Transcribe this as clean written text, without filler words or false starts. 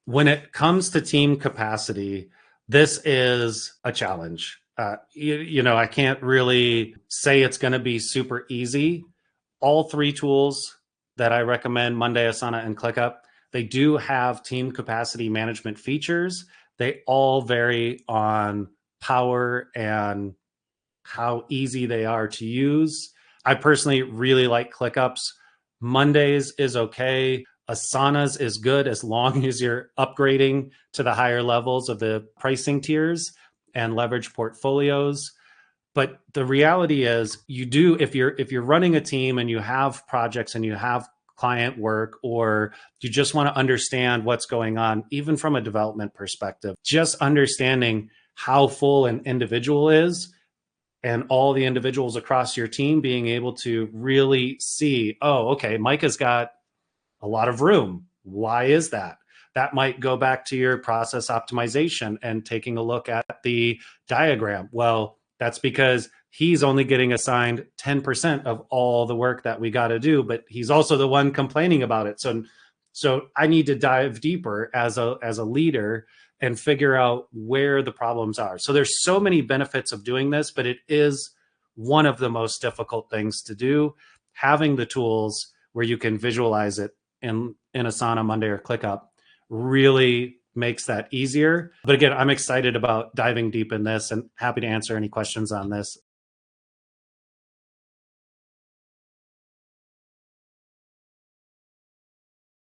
When it comes to team capacity, this is a challenge. I can't really say it's going to be super easy. All three tools that I recommend, Monday, Asana, and ClickUp, they do have team capacity management features. They all vary on power and how easy they are to use. I personally really like ClickUps. Mondays is okay. Asana's is good as long as you're upgrading to the higher levels of the pricing tiers and leverage portfolios. But the reality is you do, if you're running a team and you have projects and you have client work, or you just want to understand what's going on, even from a development perspective, just understanding how full an individual is and all the individuals across your team being able to really see, oh, okay, Micah's got a lot of room. Why is that? That might go back to your process optimization and taking a look at the diagram. Well, that's because he's only getting assigned 10% of all the work that we got to do, but he's also the one complaining about it. So I need to dive deeper as a leader and figure out where the problems are. So there's so many benefits of doing this, but it is one of the most difficult things to do. Having the tools where you can visualize it in Asana, Monday, or ClickUp really makes that easier. But again, I'm excited about diving deep in this and happy to answer any questions on this.